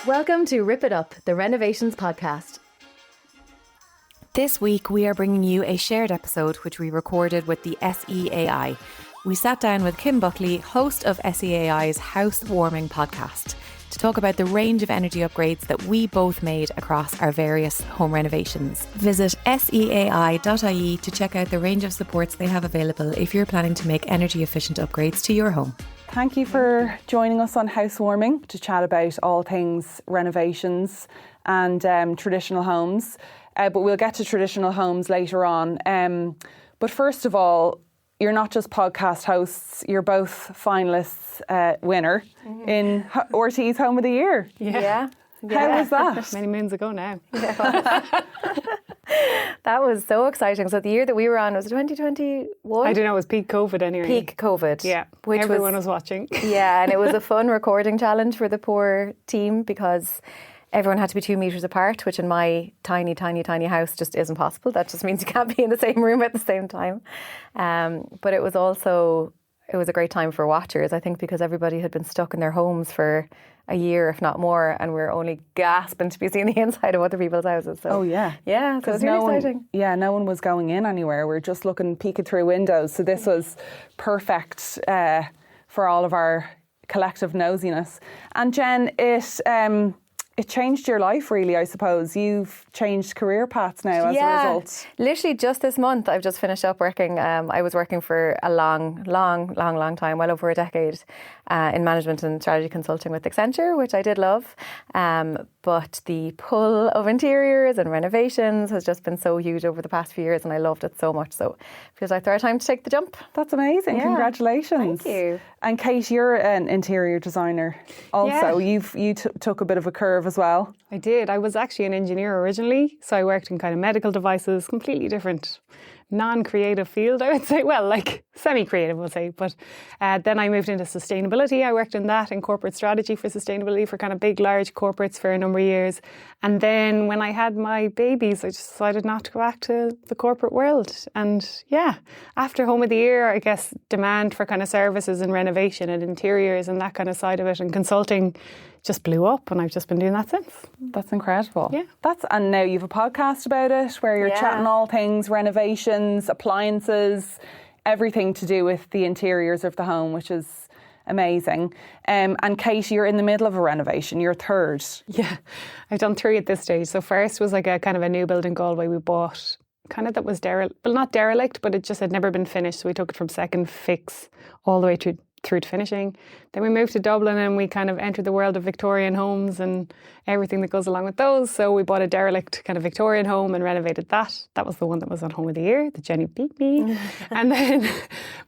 Welcome to Rip It Up, the Renovations podcast. This week we are bringing you a shared episode which we recorded with the SEAI. We sat down with Kim Buckley, host of SEAI's Housewarming podcast, to talk about the range of energy upgrades that we both made across our various home renovations. Visit SEAI.ie to check out the range of supports they have available if you're planning to make energy efficient upgrades to your home. Thank you for joining us on Housewarming to chat about all things renovations and traditional homes. But we'll get to traditional homes later on. But first of all, you're not just podcast hosts, you're both finalists winner in RT's Home of the Year. Yeah. How was that? Many moons ago now. That was so exciting. So the year that we were on, was it 2021? I don't know, it was peak COVID anyway. Peak COVID. Yeah, everyone was watching. Yeah, and it was a fun recording challenge for the poor team because everyone had to be 2 metres apart, which in my tiny house just isn't possible. That just means you can't be in the same room at the same time. But it was a great time for watchers, I think, because everybody had been stuck in their homes for a year, if not more, and we're only gasping to be seeing the inside of other people's houses. So, yeah, so it was really exciting. No one was going in anywhere. We're just peeking through windows. So this was perfect for all of our collective nosiness. And Jen, it changed your life, really, I suppose. You've changed career paths now as a result. Literally just this month, I've just finished up working. I was working for a long time, well over a decade, in management and strategy consulting with Accenture, which I did love. But the pull of interiors and renovations has just been so huge over the past few years, and I loved it so much. So it feels like the right time to take the jump. That's amazing. Yeah. Congratulations. Thank you. And Kate, you're an interior designer also. Yeah. You took a bit of a curve as well. I did. I was actually an engineer originally, so I worked in kind of medical devices, completely different, non-creative field, I would say. Well, like semi-creative, we'll say. But then I moved into sustainability. I worked in that, in corporate strategy for sustainability for kind of big, large corporates for a number of years. And then when I had my babies, I just decided not to go back to the corporate world. And yeah, after Home of the Year, I guess demand for kind of services and renovation and interiors and that kind of side of it and consulting just blew up, and I've just been doing that since. That's incredible. Yeah. And now you've a podcast about it where you're chatting all things renovations, appliances, everything to do with the interiors of the home, which is amazing. And Kate, you're in the middle of a renovation. You're third. Yeah, I've done 3 at this stage. So first was like a kind of a new build in Galway we bought, kind of that was not derelict, but it just had never been finished. So we took it from second fix all the way through to finishing. Then we moved to Dublin and we kind of entered the world of Victorian homes and everything that goes along with those. So we bought a derelict kind of Victorian home and renovated that. That was the one that was on Home of the Year, that Jenny beat me. And then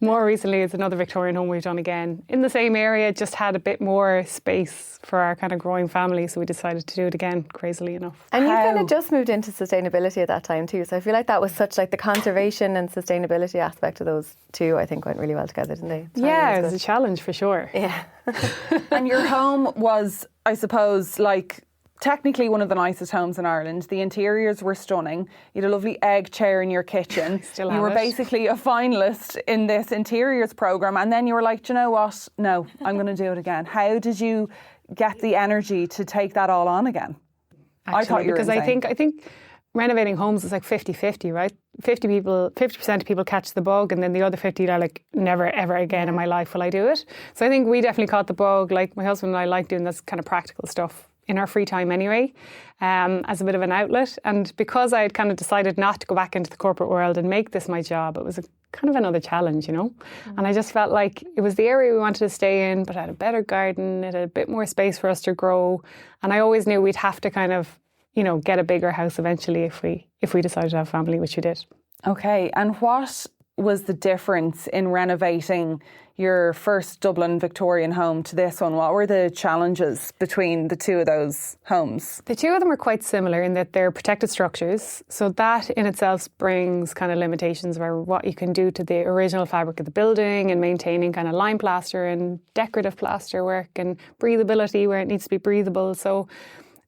more recently, it's another Victorian home we've done again in the same area, just had a bit more space for our kind of growing family. So we decided to do it again, crazily enough. And you kind of just moved into sustainability at that time too. So I feel like that was such like the conservation and sustainability aspect of those two, I think, went really well together, didn't they? Yeah, it was a challenge for sure. Yeah. And your home was, I suppose, like technically one of the nicest homes in Ireland. The interiors were stunning. You had a lovely egg chair in your kitchen. Still you were basically a finalist in this interiors programme, and then you were like, do you know what? No, I'm going to do it again. How did you get the energy to take that all on again? Actually, I thought you were because insane. I think renovating homes is like 50-50, right? 50% of people catch the bug, and then the other 50 are like, never ever again in my life will I do it. So I think we definitely caught the bug. Like my husband and I like doing this kind of practical stuff in our free time anyway, as a bit of an outlet. And because I had kind of decided not to go back into the corporate world and make this my job, it was kind of another challenge, you know. And I just felt like it was the area we wanted to stay in, but it had a better garden, it had a bit more space for us to grow. And I always knew we'd have to kind of, you know, get a bigger house eventually if we decided to have a family, which we did. Okay, and what was the difference in renovating your first Dublin Victorian home to this one? What were the challenges between the two of those homes? The two of them are quite similar in that they're protected structures. So that in itself brings kind of limitations about what you can do to the original fabric of the building and maintaining kind of lime plaster and decorative plaster work and breathability where it needs to be breathable. So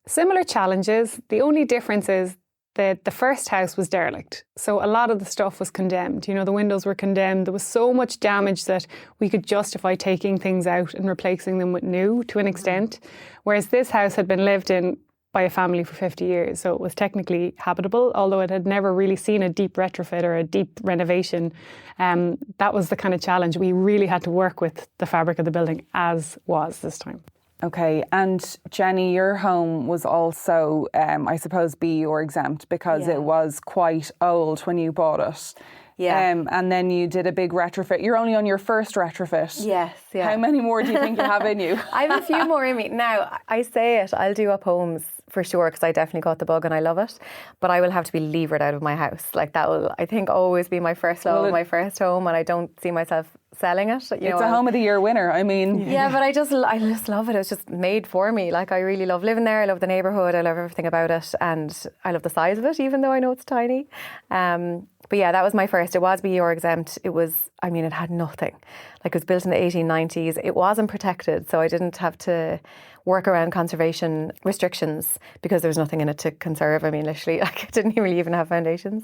similar challenges. The only difference is the first house was derelict. So a lot of the stuff was condemned. You know, the windows were condemned. There was so much damage that we could justify taking things out and replacing them with new to an extent. Whereas this house had been lived in by a family for 50 years. So it was technically habitable, although it had never really seen a deep retrofit or a deep renovation. That was the kind of challenge. We really had to work with the fabric of the building as was this time. Okay, and Jenny, your home was also, I suppose, BE or exempt because it was quite old when you bought it. Yeah. And then you did a big retrofit. You're only on your first retrofit. Yes, yeah. How many more do you think you have in you? I have a few more in me. Now, I say it, I'll do up homes for sure because I definitely got the bug and I love it. But I will have to be levered out of my house. Like that will, I think, always be my first love, my first home, and I don't see myself selling it. You know, it's a home of the year winner. I mean, but I just love it. It's just made for me. Like I really love living there. I love the neighbourhood. I love everything about it, and I love the size of it, even though I know it's tiny. But yeah, that was my first. It was BE or exempt. It was, I mean, it had nothing. Like it was built in the 1890s. It wasn't protected, so I didn't have to work around conservation restrictions because there was nothing in it to conserve. I mean, literally, like it didn't really even have foundations.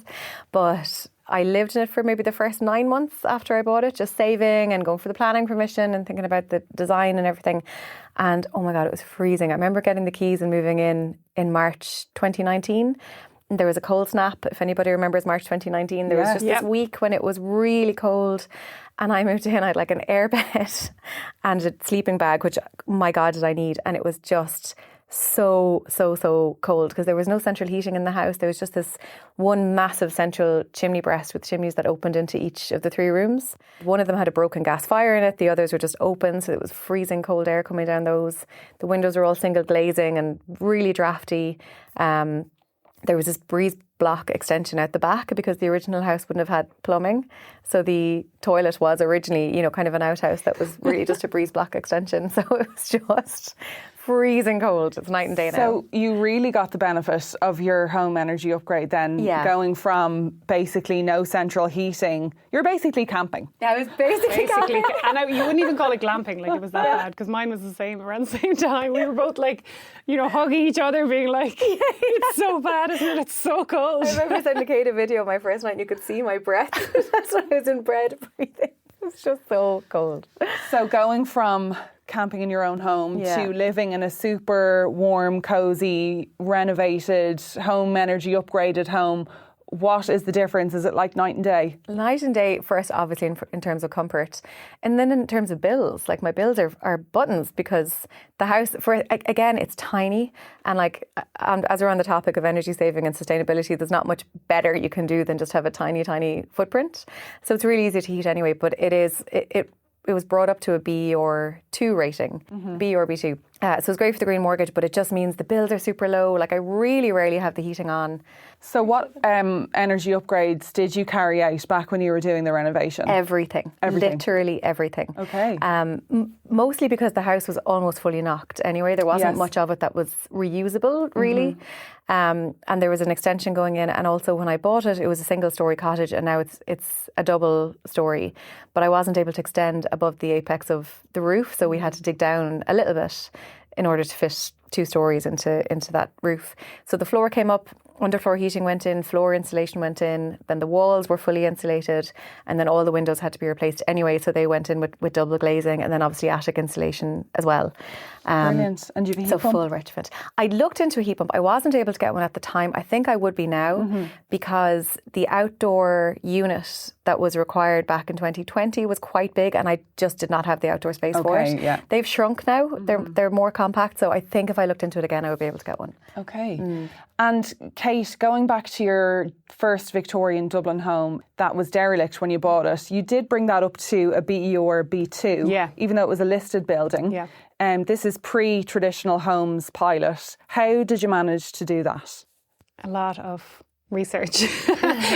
But I lived in it for maybe the first 9 months after I bought it, just saving and going for the planning permission and thinking about the design and everything. And oh my God, it was freezing. I remember getting the keys and moving in March 2019. There was a cold snap. If anybody remembers March 2019, there was just this week when it was really cold. And I moved in, I had like an air bed and a sleeping bag, which, my God, did I need. And it was just so cold because there was no central heating in the house. There was just this one massive central chimney breast with chimneys that opened into each of the 3 rooms. One of them had a broken gas fire in it. The others were just open, so it was freezing cold air coming down those. The windows were all single glazing and really drafty. There was this breeze block extension out the back because the original house wouldn't have had plumbing. So the toilet was originally, you know, kind of an outhouse that was really just a breeze block extension. So it was just freezing cold. It's night and day now. So you really got the benefit of your home energy upgrade then, going from basically no central heating. You're basically camping. Yeah, I was basically camping. And you wouldn't even call it glamping, like it was that bad, because mine was the same around the same time. We were both like, you know, hugging each other, being like, it's so bad, isn't it? It's so cold. I remember sending Kate a video of my first night and you could see my breath. That's when I was in bed breathing. It was just so cold. So going from camping in your own home to living in a super warm, cosy, renovated, home energy upgraded home, what is the difference? Is it like night and day? Night and day, first, obviously, in terms of comfort. And then in terms of bills, like my bills are buttons because the house, again, it's tiny. And like, as we're on the topic of energy saving and sustainability, there's not much better you can do than just have a tiny, tiny footprint. So it's really easy to heat anyway, but it was brought up to a B or 2 rating, B or B2. So it's great for the green mortgage, but it just means the bills are super low. Like I really rarely have the heating on. So what energy upgrades did you carry out back when you were doing the renovation? Everything. Literally everything. Okay. Mostly because the house was almost fully knocked anyway. There wasn't much of it that was reusable, really. And there was an extension going in, and also when I bought it, it was a single-storey cottage, and now it's a double storey. But I wasn't able to extend above the apex of the roof, so we had to dig down a little bit in order to fit 2 stories into that roof. So the floor came up, underfloor heating went in, floor insulation went in, then the walls were fully insulated, and then all the windows had to be replaced anyway, so they went in with double glazing, and then obviously attic insulation as well. Brilliant. And you've a heat pump? Full retrofit. I looked into a heat pump. I wasn't able to get one at the time. I think I would be now because the outdoor unit that was required back in 2020 was quite big, and I just did not have the outdoor space for it. Yeah. They've shrunk now. They're more compact, so I think if I looked into it again, I would be able to get one. Okay. And Kate, going back to your first Victorian Dublin home that was derelict when you bought it, you did bring that up to a BE or B2, even though it was a listed building. Yeah. This is pre-traditional homes pilot. How did you manage to do that? A lot of research.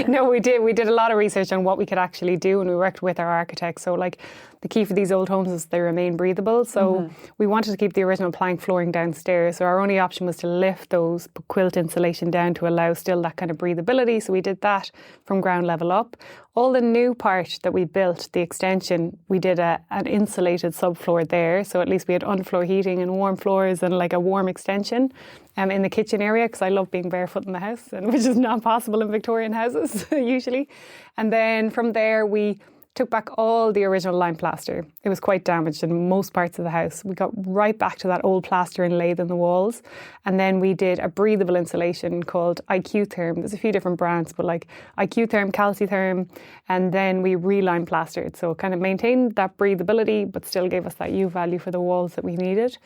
No, we did a lot of research on what we could actually do, and we worked with our architects. So like the key for these old homes is they remain breathable. So we wanted to keep the original plank flooring downstairs. So our only option was to lift those, put quilt insulation down to allow still that kind of breathability. So we did that from ground level up. All the new part that we built, the extension, we did an insulated subfloor there. So at least we had underfloor heating and warm floors and like a warm extension in the kitchen area, because I love being barefoot in the house, and which is not possible in Victorian houses usually. And then from there we took back all the original lime plaster. It was quite damaged in most parts of the house. We got right back to that old plaster and lath in the walls. And then we did a breathable insulation called IQ Therm. There's a few different brands, but like IQ Therm, Calci Therm. And then we re-lime plastered. So it kind of maintained that breathability, but still gave us that U value for the walls that we needed.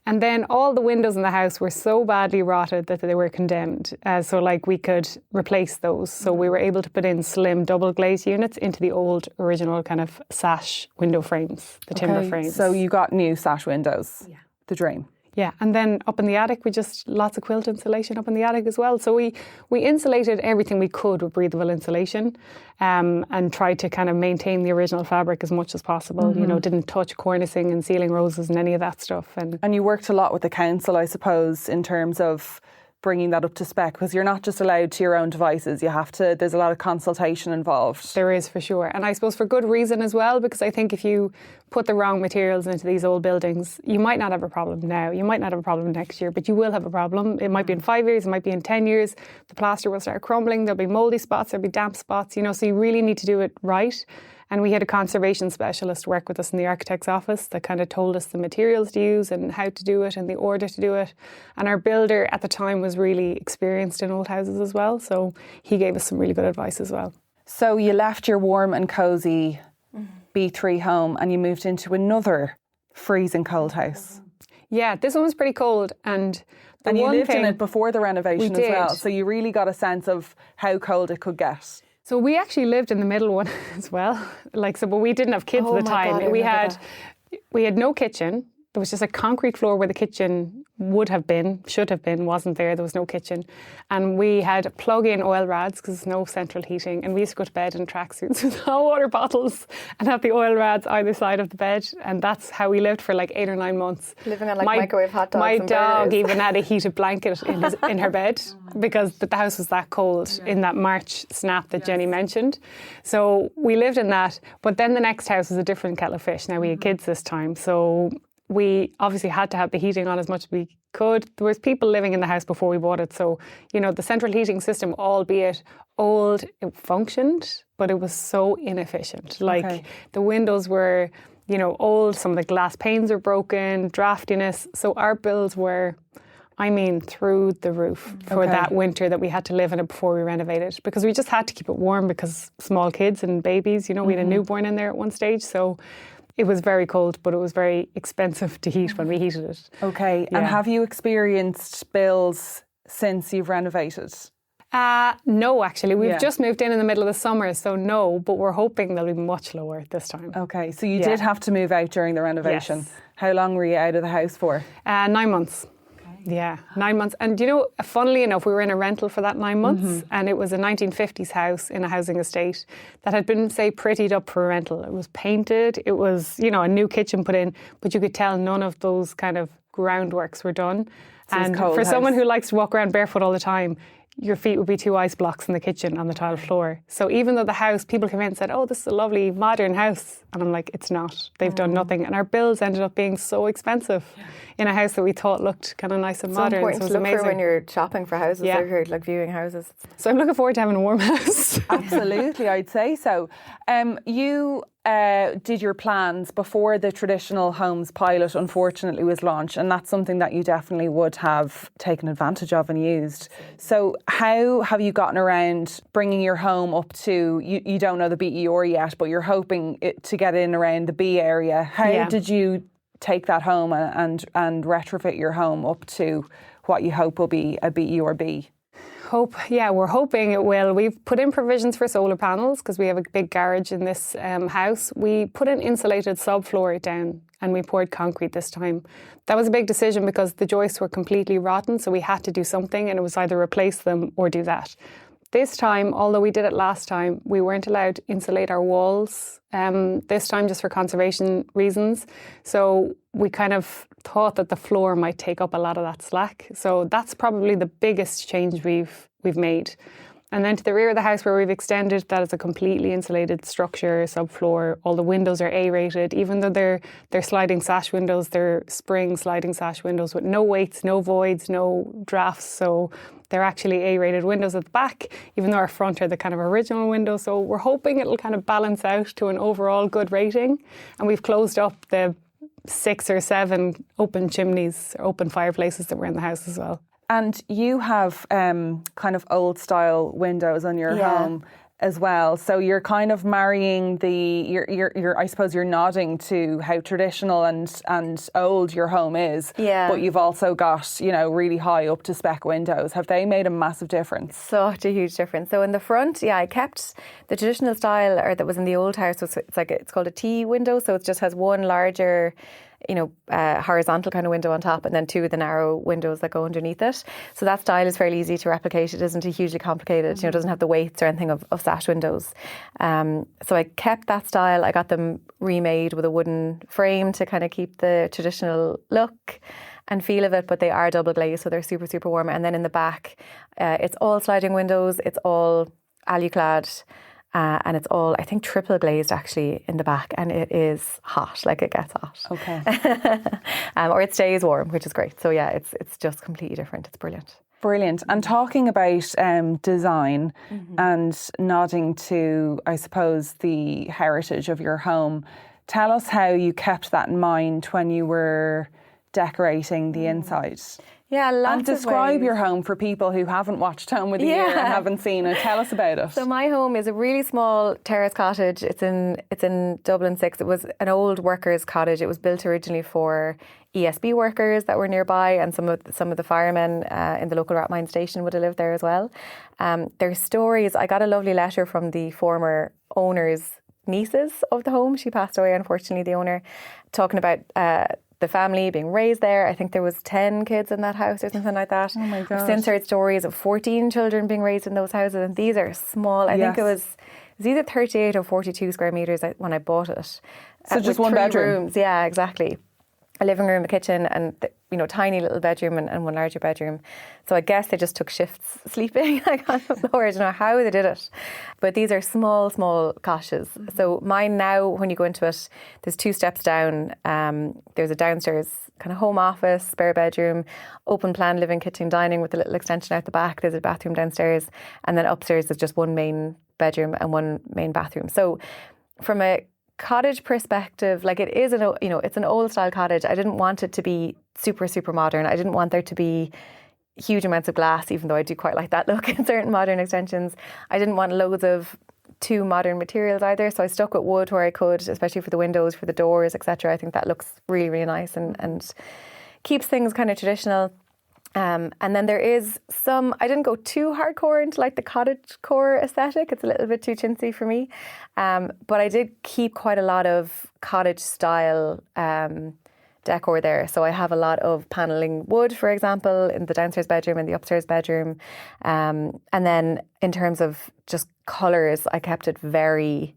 And then all the windows in the house were so badly rotted that they were condemned. So like we could replace those. So we were able to put in slim double glaze units into the old original kind of sash window frames, the timber frames. So you got new sash windows. Yeah. The dream. Yeah, and then up in the attic, we just lots of quilt insulation up in the attic as well. So we insulated everything we could with breathable insulation, and tried to kind of maintain the original fabric as much as possible. You know, didn't touch cornicing and ceiling roses and any of that stuff. And you worked a lot with the council, I suppose, in terms of bringing that up to spec, because you're not just allowed to your own devices. You have to, there's a lot of consultation involved. There is, for sure. And I suppose for good reason as well, because I think if you put the wrong materials into these old buildings, you might not have a problem now. You might not have a problem next year, but you will have a problem. It might be in 5 years, it might be in 10 years. The plaster will start crumbling, there'll be mouldy spots, there'll be damp spots, you know, so you really need to do it right. And we had a conservation specialist work with us in the architect's office that kind of told us the materials to use and how to do it and the order to do it. And our builder at the time was really experienced in old houses as well. So he gave us some really good advice as well. So you left your warm and cosy B3 home and you moved into another freezing cold house. Yeah, this one was pretty cold. And you lived in it before the renovation as well. So you really got a sense of how cold it could get. So we actually lived in the middle one as well. But we didn't have kids at the time. God, we had no kitchen. There was just a concrete floor where the kitchen would have been, should have been, wasn't there. There was no kitchen. And we had plug-in oil rads because there's no central heating. And we used to go to bed in tracksuits with hot water bottles and have the oil rads either side of the bed. And that's how we lived for like 8 or 9 months. Living on like microwave hot dogs. My dog burgers. even had a heated blanket in her bed because the house was that cold in that March snap that Jenny mentioned. So we lived in that. But then the next house was a different kettle of fish. Now we had kids this time. So we obviously had to have the heating on as much as we could. There was people living in the house before we bought it. So, you know, the central heating system, albeit old, it functioned, but it was so inefficient. Like the windows were, you know, old. Some of the glass panes were broken, draftiness. So our bills were, I mean, through the roof for that winter that we had to live in it before we renovated, because we just had to keep it warm because small kids and babies, you know, we had a newborn in there at one stage. So it was very cold, but it was very expensive to heat when we heated it. Okay. Yeah. And have you experienced bills since you've renovated? No, actually. We've just moved in the middle of the summer, so no, but we're hoping they'll be much lower this time. Okay. So you did have to move out during the renovation. Yes. How long were you out of the house for? 9 months. Yeah, 9 months. And you know, funnily enough, we were in a rental for that 9 months, and it was a 1950s house in a housing estate that had been, say, prettied up for a rental. It was painted, it was, you know, a new kitchen put in, but you could tell none of those kind of groundworks were done. So and for someone who likes to walk around barefoot all the time, your feet would be 2 ice blocks in the kitchen on the tile floor. So even though the house, people came in and said, oh, this is a lovely modern house. And I'm like, it's not. They've done nothing. And our bills ended up being so expensive in a house that we thought looked kind of nice and modern. So important so it was to look amazing. for when you're shopping for houses or you're like viewing houses. So I'm looking forward to having a warm house. Absolutely, I'd say so. You did your plans before the traditional homes pilot unfortunately was launched, and that's something that you definitely would have taken advantage of and used. So how have you gotten around bringing your home up to, you don't know the BER yet, but you're hoping to get in around the B area. How did you take that home and retrofit your home up to what you hope will be a BER B? We're hoping it will. We've put in provisions for solar panels because we have a big garage in this house. We put an insulated subfloor down and we poured concrete this time. That was a big decision because the joists were completely rotten, so we had to do something, and it was either replace them or do that. This time, although we did it last time, we weren't allowed to insulate our walls this time just for conservation reasons. So we kind of thought that the floor might take up a lot of that slack. So that's probably the biggest change we've made. And then to the rear of the house where we've extended, that is a completely insulated structure, subfloor. All the windows are A-rated, even though they're sliding sash windows, they're spring sliding sash windows with no weights, no voids, no drafts. So they're actually A-rated windows at the back, even though our front are the kind of original windows. So we're hoping it'll kind of balance out to an overall good rating. And we've closed up the 6 or 7 open chimneys, or open fireplaces that were in the house as well. And you have kind of old style windows on your home as well. So you're kind of marrying you're I suppose you're nodding to how traditional and old your home is. Yeah. But you've also got, really high up to spec windows. Have they made a massive difference? Such a huge difference. So in the front, I kept the traditional style that was in the old house. So it's called a T window. So it just has one larger horizontal kind of window on top, and then 2 of the narrow windows that go underneath it. So that style is fairly easy to replicate. It isn't hugely complicated. It doesn't have the weights or anything of sash windows. So I kept that style. I got them remade with a wooden frame to kind of keep the traditional look and feel of it, but they are double glazed, so they're super, super warm. And then in the back, it's all sliding windows. It's all aluclad. And it's all, I think, triple glazed actually in the back, and it is hot, like it gets hot. Okay. Or it stays warm, which is great. So yeah, it's just completely different. It's brilliant. Brilliant. And talking about design and nodding to, I suppose, the heritage of your home, tell us how you kept that in mind when you were decorating the inside. Yeah, lots and describe of ways. your home for people who haven't watched Home of the Year and haven't seen it. Tell us about it. So my home is a really small terrace cottage. It's in Dublin 6. It was an old workers' cottage. It was built originally for ESB workers that were nearby, and some of the firemen in the local Rathmine station would have lived there as well. There's stories. I got a lovely letter from the former owner's nieces of the home. She passed away, unfortunately, the owner, talking about the family being raised there. I think there was 10 kids in that house or something like that. Oh my God. I've since heard stories of 14 children being raised in those houses, and these are small. I think it was either 38 or 42 square metres when I bought it. So just one bedroom? Rooms. Yeah, exactly. A living room, a kitchen, and tiny little bedroom and one larger bedroom. So I guess they just took shifts sleeping like on the floor. I don't know how they did it. But these are small cottages. So mine now, when you go into it, there's 2 steps down. There's a downstairs kind of home office, spare bedroom, open plan living, kitchen, dining with a little extension out the back. There's a bathroom downstairs. And then upstairs there's just one main bedroom and one main bathroom. So from a cottage perspective, like it is it's an old style cottage. I didn't want it to be super, super modern. I didn't want there to be huge amounts of glass, even though I do quite like that look in certain modern extensions. I didn't want loads of too modern materials either, so I stuck with wood where I could, especially for the windows, for the doors, etc. I think that looks really, really nice and keeps things kind of traditional. And then there is I didn't go too hardcore into like the cottage core aesthetic. It's a little bit too chintzy for me. But I did keep quite a lot of cottage style decor there. So I have a lot of panelling wood, for example, in the downstairs bedroom and the upstairs bedroom. And then in terms of just colours, I kept it very,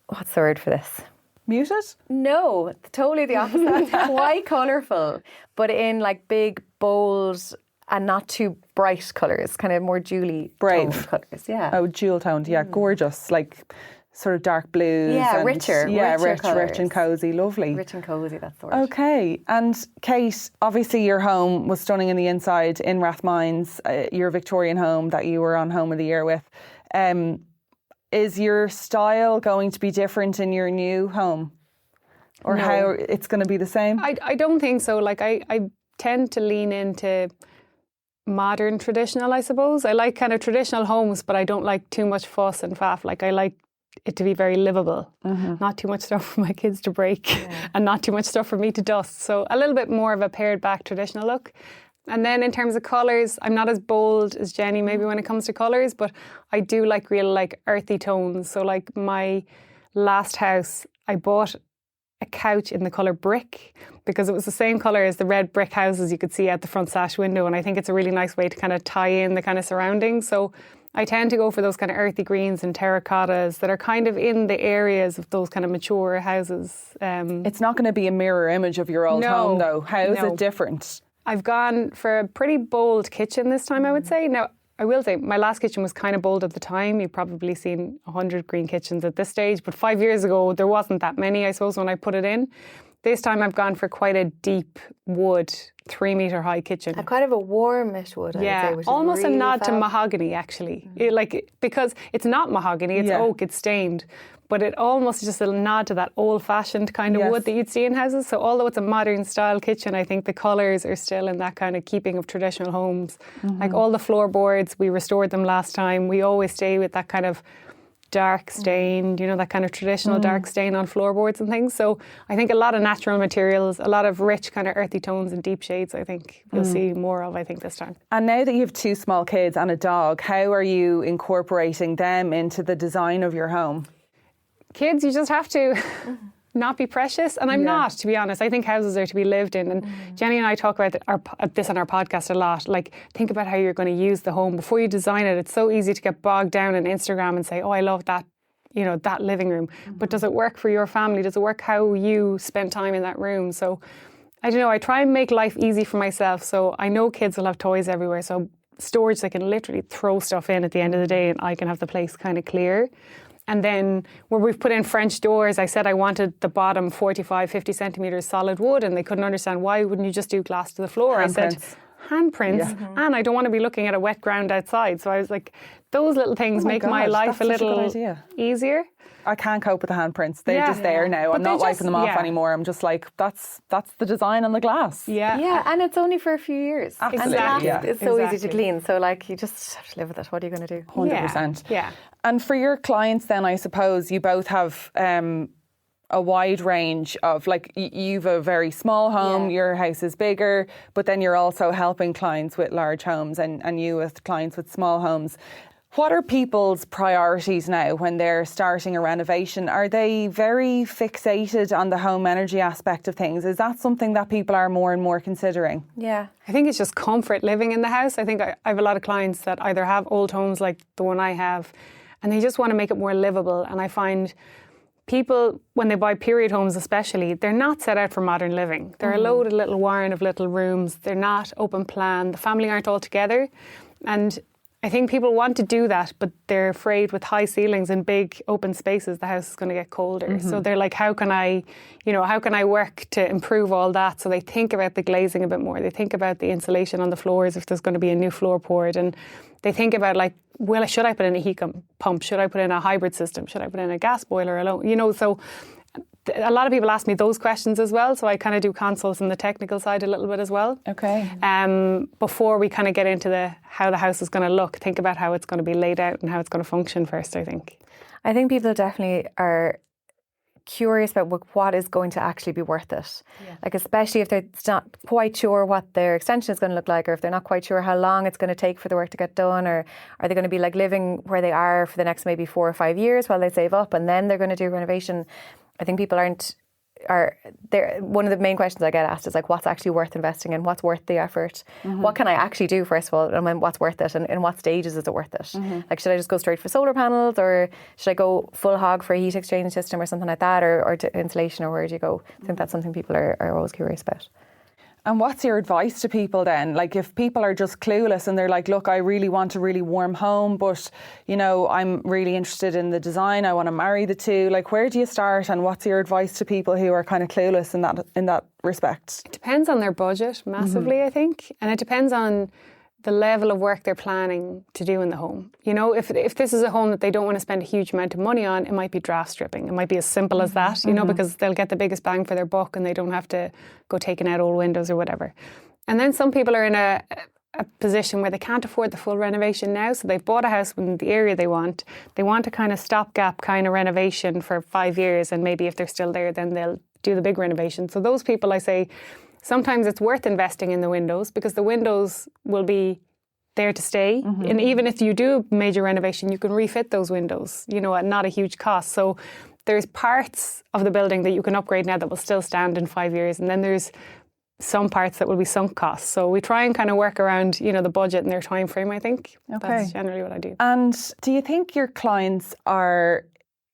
what's the word for this? Muted? No, totally the opposite. Quite colourful, but in like big, bold and not too bright colours, kind of more jewelly toned colours. Yeah. Oh, jewel toned. Yeah, gorgeous. Like sort of dark blues. Yeah, and richer. Yeah, richer rich and cosy. Lovely. Rich and cosy, that's the word. Okay. And Kate, obviously your home was stunning in the inside in Rathmines, your Victorian home that you were on Home of the Year with. Is your style going to be different in your new home? Or how it's going to be the same? I don't think so. Like I tend to lean into modern traditional, I suppose. I like kind of traditional homes, but I don't like too much fuss and faff. Like I like it to be very livable. Not too much stuff for my kids to break and not too much stuff for me to dust. So a little bit more of a pared back traditional look. And then in terms of colours, I'm not as bold as Jenny maybe when it comes to colours, but I do like real like earthy tones. So like my last house, I bought a couch in the colour brick because it was the same colour as the red brick houses you could see out the front sash window, and I think it's a really nice way to kind of tie in the kind of surroundings. So I tend to go for those kind of earthy greens and terracottas that are kind of in the areas of those kind of mature houses. It's not going to be a mirror image of your old home, though. How is it different? I've gone for a pretty bold kitchen this time, I would say. Now, I will say my last kitchen was kind of bold at the time. You've probably seen 100 green kitchens at this stage, but 5 years ago there wasn't that many, I suppose, when I put it in. This time I've gone for quite a deep wood, 3-metre high kitchen. A kind of a warmish wood, I would say, which almost is really a nod to fab. mahogany, actually. Because it's not mahogany, it's oak, it's stained. But it almost is just a nod to that old-fashioned kind of wood that you'd see in houses. So although it's a modern-style kitchen, I think the colours are still in that kind of keeping of traditional homes. Like all the floorboards, we restored them last time. We always stay with that kind of dark stain, that kind of traditional dark stain on floorboards and things. So I think a lot of natural materials, a lot of rich kind of earthy tones and deep shades, I think you'll see more of, I think, this time. And now that you have 2 small kids and a dog, how are you incorporating them into the design of your home? Kids, you just have to not be precious. And I'm not, to be honest. I think houses are to be lived in. And Jenny and I talk about this on our podcast a lot. Like, think about how you're going to use the home. Before you design it, it's so easy to get bogged down in Instagram and say, oh, I love that, that living room. But does it work for your family? Does it work how you spend time in that room? So, I don't know, I try and make life easy for myself. So I know kids will have toys everywhere. So storage, they can literally throw stuff in at the end of the day and I can have the place kind of clear. And then where we've put in French doors, I said I wanted the bottom 45, 50 centimetres solid wood, and they couldn't understand, why wouldn't you just do glass to the floor? I said, handprints, and I don't want to be looking at a wet ground outside. So I was like, those little things make my life a little easier. I can't cope with the handprints. They're just there now. I'm not wiping them off anymore. I'm just like, that's the design on the glass. Yeah, and it's only for a few years. Absolutely. And glass is so easy to clean. So like, you just have to live with it. What are you going to do? 100%. Yeah. And for your clients then, I suppose you both have a wide range of, like, you've a very small home, your house is bigger, but then you're also helping clients with large homes and you with clients with small homes. What are people's priorities now when they're starting a renovation? Are they very fixated on the home energy aspect of things? Is that something that people are more and more considering? Yeah. I think it's just comfort living in the house. I think I have a lot of clients that either have old homes like the one I have, and they just want to make it more livable. And I find people, when they buy period homes especially, they're not set out for modern living. They're a loaded little warren of little rooms. They're not open plan. The family aren't all together. And I think people want to do that, but they're afraid with high ceilings and big open spaces, the house is going to get colder. So they're like, how can I work to improve all that? So they think about the glazing a bit more. They think about the insulation on the floors if there's going to be a new floor poured. And they think about, like, should I put in a heat pump? Should I put in a hybrid system? Should I put in a gas boiler alone? So a lot of people ask me those questions as well, so I kind of do consults on the technical side a little bit as well. Okay. Before we kind of get into how the house is going to look, think about how it's going to be laid out and how it's going to function first, I think. I think people definitely are curious about what is going to actually be worth it. Yeah. Like, especially if they're not quite sure what their extension is going to look like, or if they're not quite sure how long it's going to take for the work to get done, or are they going to be like living where they are for the next maybe 4 or 5 years while they save up and then they're going to do renovation. I think people are there. One of the main questions I get asked is like, what's actually worth investing in? What's worth the effort? What can I actually do, first of all, and then what's worth it, and in what stages is it worth it? Like, should I just go straight for solar panels, or should I go full hog for a heat exchange system or something like that, or to insulation, or where do you go? I think that's something people are always curious about. And what's your advice to people then? Like, if people are just clueless and they're like, look, I really want a really warm home, but, I'm really interested in the design, I want to marry the two. Like, where do you start, and what's your advice to people who are kind of clueless in that respect? It depends on their budget massively, I think. And it depends on the level of work they're planning to do in the home. If this is a home that they don't want to spend a huge amount of money on, it might be draft stripping. It might be as simple as that, because they'll get the biggest bang for their buck and they don't have to go taking out old windows or whatever. And then some people are in a position where they can't afford the full renovation now, so they've bought a house in the area they want. They want a kind of stopgap kind of renovation for 5 years, and maybe if they're still there, then they'll do the big renovation. So those people, I say, sometimes it's worth investing in the windows, because the windows will be there to stay. And even if you do a major renovation, you can refit those windows, at not a huge cost. So there's parts of the building that you can upgrade now that will still stand in 5 years. And then there's some parts that will be sunk costs. So we try and kind of work around, you know, the budget and their time frame, I think. Okay. That's generally what I do. And do you think your clients are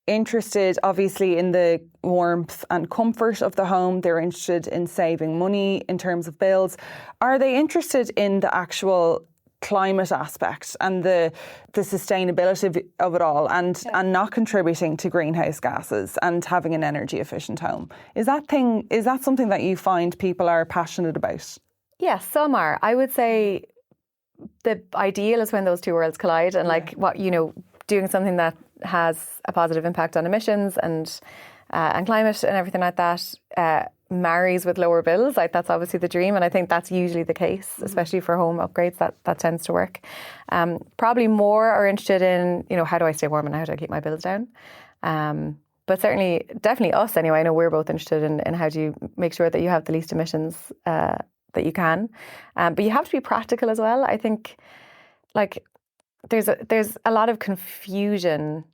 interested, obviously, in the warmth and comfort of the home? They're interested in saving money in terms of bills. Are they interested in the actual climate aspect and the sustainability of it all, and not contributing to greenhouse gases and having an energy efficient home? Is that something that you find people are passionate about? Yes, some are. I would say the ideal is when those two worlds collide, and like what, you know, doing something that has a positive impact on emissions and climate and everything like that marries with lower bills. Like, that's obviously the dream, and I think that's usually the case, especially for home upgrades. That tends to work. Probably more are interested in, you know, how do I stay warm and how do I keep my bills down. But certainly, definitely us anyway. I know we're both interested in how do you make sure that you have the least emissions that you can. But you have to be practical as well. I think, like, there's a lot of confusion,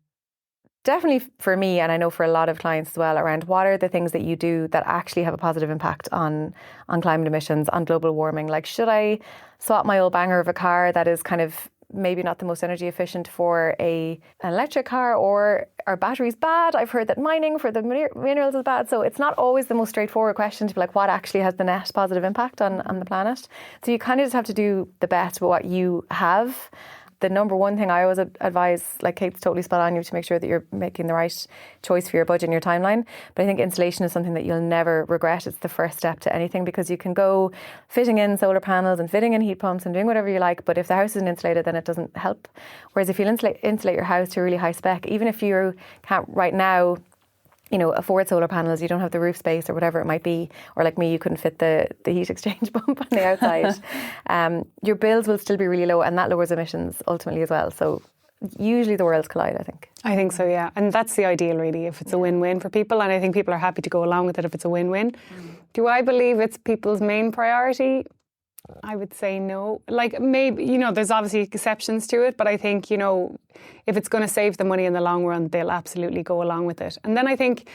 definitely for me, and I know for a lot of clients as well, around what are the things that you do that actually have a positive impact on climate emissions, on global warming. Like, should I swap my old banger of a car that is kind of maybe not the most energy efficient for an electric car, or are batteries bad? I've heard that mining for the minerals is bad. So it's not always the most straightforward question to be like, what actually has the net positive impact on the planet? So you kind of just have to do the best with what you have. The number one thing I always advise, like Kate's totally spot on, you to make sure that you're making the right choice for your budget and your timeline. But I think insulation is something that you'll never regret. It's the first step to anything, because you can go fitting in solar panels and fitting in heat pumps and doing whatever you like, but if the house isn't insulated, then it doesn't help. Whereas if you insulate your house to a really high spec, even if you can't right now, you know, afford solar panels, you don't have the roof space or whatever it might be, or like me, you couldn't fit the heat exchange pump on the outside, your bills will still be really low, and that lowers emissions ultimately as well. So usually the worlds collide, I think. I think so, yeah. And that's the ideal, really, if it's a win-win for people. And I think people are happy to go along with it if it's a win-win. Do I believe it's people's main priority? I would say no. Like, maybe, you know, there's obviously exceptions to it, but I think, you know, if it's going to save them money in the long run, they'll absolutely go along with it. And then I think,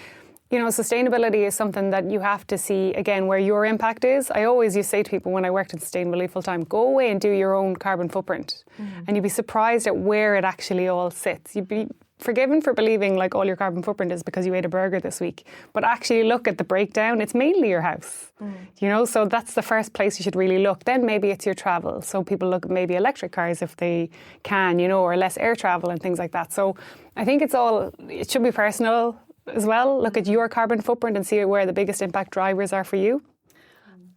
you know, sustainability is something that you have to see, again, where your impact is. I always used to say to people when I worked in sustainability full time, go away and do your own carbon footprint. And you'd be surprised at where it actually all sits. You'd be forgiven for believing like all your carbon footprint is because you ate a burger this week, but actually look at the breakdown. It's mainly your house, you know, so that's the first place you should really look. Then maybe it's your travel. So people look at maybe electric cars if they can, you know, or less air travel and things like that. So I think it should be personal as well. Look at your carbon footprint and see where the biggest impact drivers are for you.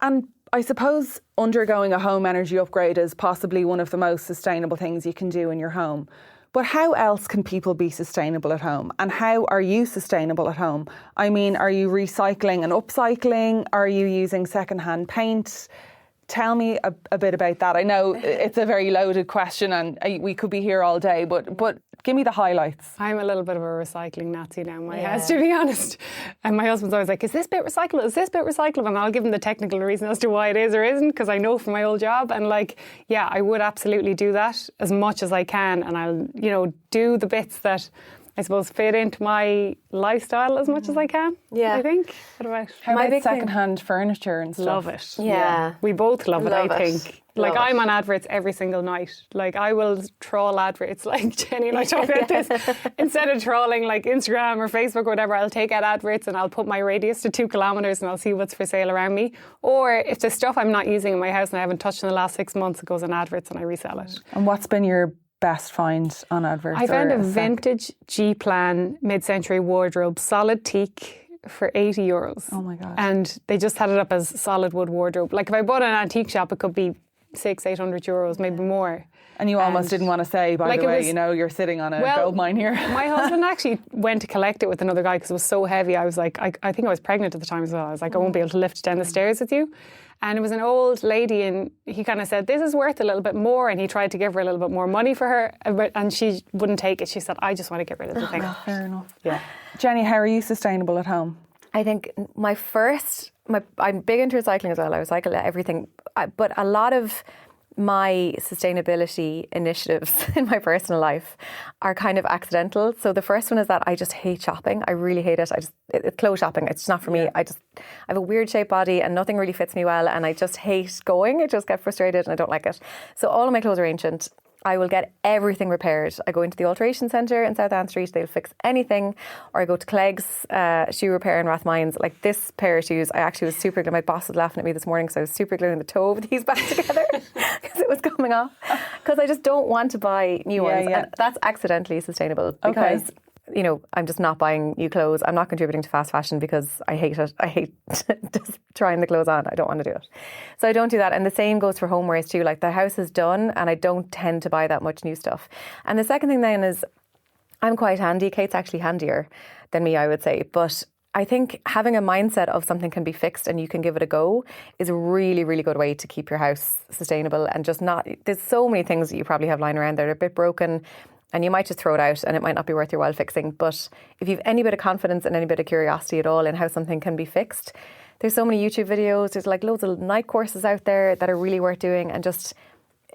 And I suppose undergoing a home energy upgrade is possibly one of the most sustainable things you can do in your home. But how else can people be sustainable at home? And how are you sustainable at home? I mean, are you recycling and upcycling? Are you using secondhand paint? Tell me a bit about that. I know it's a very loaded question and we could be here all day, but give me the highlights. I'm a little bit of a recycling Nazi now in my house, to be honest. And my husband's always like, is this bit recyclable? Is this bit recyclable? And I'll give him the technical reason as to why it is or isn't, because I know from my old job. And like, yeah, I would absolutely do that as much as I can. And I'll, you know, do the bits that I suppose fit into my lifestyle as much as I can. I think. What about? How about secondhand furniture and stuff? Love it. Yeah. We both love it, I think. Like, Love I'm on adverts every single night. Like, I will trawl adverts. Like, Jenny and I talk about this. Instead of trawling like Instagram or Facebook or whatever, I'll take out adverts and I'll put my radius to 2 kilometres and I'll see what's for sale around me. Or if there's stuff I'm not using in my house and I haven't touched in the last 6 months, it goes on adverts and I resell it. And what's been your best find on adverts? I found a vintage G-Plan mid-century wardrobe, solid teak, for €80. Oh my God. And they just had it up as solid wood wardrobe. Like, if I bought an antique shop, it could be €600-800, maybe more. And you almost didn't want to say, by the way, you know, you're sitting on a gold mine here. My husband actually went to collect it with another guy because it was so heavy. I was like, I think I was pregnant at the time as well. I was like, I won't be able to lift it down the stairs with you. And it was an old lady, and he kind of said, this is worth a little bit more. And he tried to give her a little bit more money for her, and she wouldn't take it. She said, I just want to get rid of the thing. Fair enough. Yeah. Jenny, how are you sustainable at home? I think I'm big into recycling as well. I recycle everything. But a lot of my sustainability initiatives in my personal life are kind of accidental. So the first one is that I just hate shopping. I really hate it. It's clothes shopping. It's just not for me. I have a weird shaped body and nothing really fits me well, and I just hate going. I just get frustrated and I don't like it. So all of my clothes are ancient. I will get everything repaired. I go into the alteration centre in South Anne Street, they'll fix anything. Or I go to Clegg's shoe repair in Rathmines. Like this pair of shoes, I actually was super gluing. My boss was laughing at me this morning because I was super gluing the toe of these back together because it was coming off. Because I just don't want to buy new ones. And that's accidentally sustainable because you know, I'm just not buying new clothes. I'm not contributing to fast fashion because I hate it. I hate just trying the clothes on. I don't want to do it. So I don't do that. And the same goes for homewares too. Like the house is done and I don't tend to buy that much new stuff. And the second thing then is I'm quite handy. Kate's actually handier than me, I would say. But I think having a mindset of something can be fixed and you can give it a go is a really, really good way to keep your house sustainable and just not, there's so many things that you probably have lying around that are a bit broken and you might just throw it out and it might not be worth your while fixing. But if you've any bit of confidence and any bit of curiosity at all in how something can be fixed, there's so many YouTube videos, there's like loads of night courses out there that are really worth doing, and just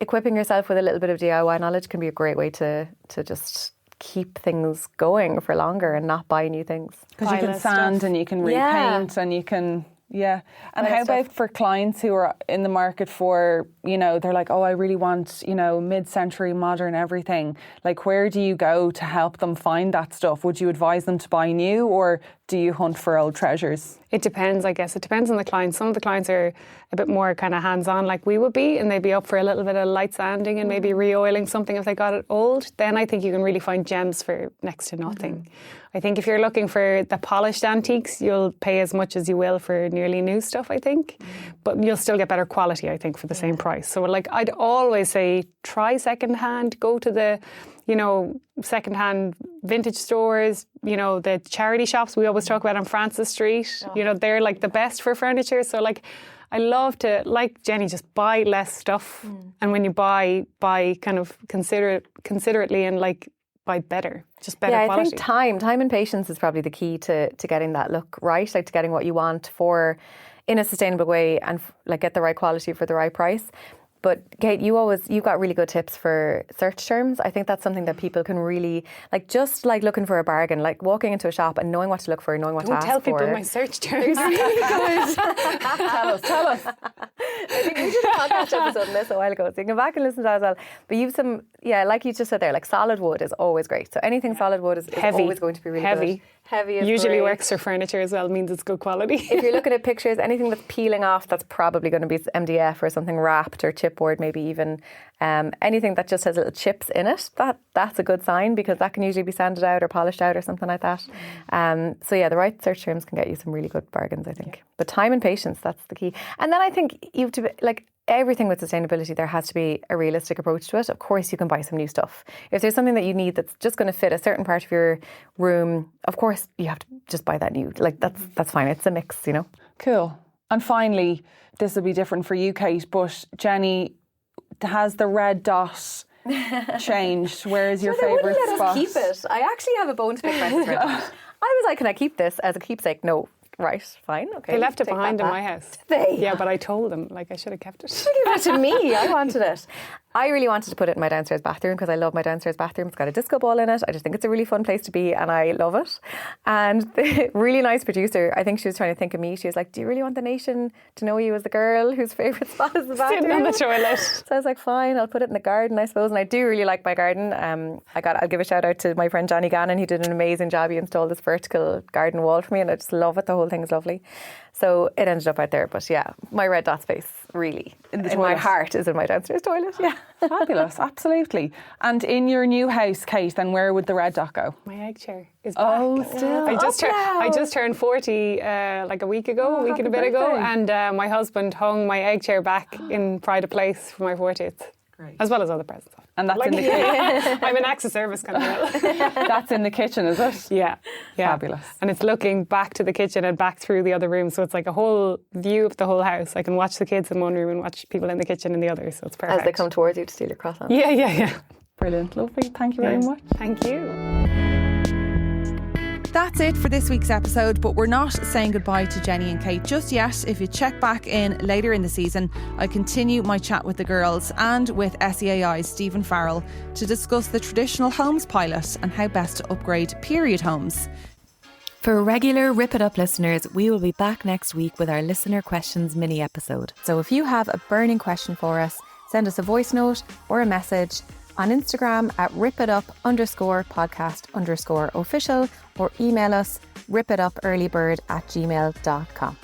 equipping yourself with a little bit of DIY knowledge can be a great way to just keep things going for longer and not buy new things. Because you can sand and you can repaint and you can... Yeah. And how about for clients who are in the market for, you know, they're like, oh, I really want, you know, mid-century modern everything. Like, where do you go to help them find that stuff? Would you advise them to buy new, or do you hunt for old treasures? It depends, I guess. It depends on the client. Some of the clients are a bit more kind of hands-on like we would be, and they'd be up for a little bit of light sanding and maybe re-oiling something if they got it old. Then I think you can really find gems for next to nothing. I think if you're looking for the polished antiques, you'll pay as much as you will for nearly new stuff, I think. But you'll still get better quality, I think, for the same price. So like I'd always say, try secondhand, go to the, you know, secondhand vintage stores, you know, the charity shops we always talk about on Francis Street. You know, they're like the best for furniture. So like I love to, like Jenny, just buy less stuff. And when you buy kind of considerately and like buy better, just better quality. I think time and patience is probably the key to getting that look right, like to getting what you want for in a sustainable way and like get the right quality for the right price. But Kate, you've got really good tips for search terms. I think that's something that people can really, like, just like looking for a bargain, like walking into a shop and knowing what to look for, knowing what to ask for. Don't tell people my search terms. Tell us. I think we did a podcast episode on this a while ago, so you can go back and listen to that as well. But you've some, like you just said there, like solid wood is always great. So anything solid wood is always going to be really good. Heavy is usually great. Works for furniture as well, means it's good quality. If you're looking at pictures, anything that's peeling off, that's probably going to be MDF or something wrapped or chipboard, maybe even anything that just has little chips in it. That's a good sign, because that can usually be sanded out or polished out or something like that. So the right search terms can get you some really good bargains, I think. But time and patience, that's the key. And then I think you have to be, like, everything with sustainability, there has to be a realistic approach to it. Of course, you can buy some new stuff. If there's something that you need that's just going to fit a certain part of your room, of course, you have to just buy that new. Like, that's fine. It's a mix, you know. Cool. And finally, this will be different for you, Kate, but Jenny, has the red dot changed? Where is your favourite spot? Let us keep it. I actually have a bone to pick with this red dot. I was like, can I keep this as a keepsake? No. Right, fine, okay. They left it behind in my house. Did they? Yeah, but I told them, like, I should have kept it. Give it to me. I wanted it. I really wanted to put it in my downstairs bathroom because I love my downstairs bathroom. It's got a disco ball in it. I just think it's a really fun place to be and I love it. And the really nice producer, I think she was trying to think of me. She was like, do you really want the nation to know you as the girl whose favourite spot is the bathroom? Sitting on the toilet. So I was like, fine, I'll put it in the garden, I suppose. And I do really like my garden. I'll give a shout out to my friend Johnny Gannon. He did an amazing job. He installed this vertical garden wall for me and I just love it. The whole thing is lovely. So it ended up out there. But yeah, my red dot space really in my heart is in my downstairs toilet. Yeah. Fabulous, absolutely. And in your new house, Kate, then where would the red dot go? My egg chair is back. Oh, still. I just turned 40 like a week and a bit ago, and my husband hung my egg chair back in pride of place for my 40th. Great. As well as other presents. And that's in the kitchen. I'm an acts of service kind of girl. That's in the kitchen, is it? Yeah. Fabulous. And it's looking back to the kitchen and back through the other rooms, so it's like a whole view of the whole house. I can watch the kids in one room and watch people in the kitchen in the other, so it's perfect. As they come towards you to steal your croissant. Yeah. Brilliant, lovely. Thank you very much. Thank you. That's it for this week's episode, but we're not saying goodbye to Jenny and Kate just yet. If you check back in later in the season, I continue my chat with the girls and with SEAI's Stephen Farrell to discuss the traditional homes pilot and how best to upgrade period homes. For regular Rip It Up listeners, we will be back next week with our listener questions mini episode. So if you have a burning question for us, send us a voice note or a message on Instagram at ripitup_podcast_official or email us ripitupearlybird@gmail.com.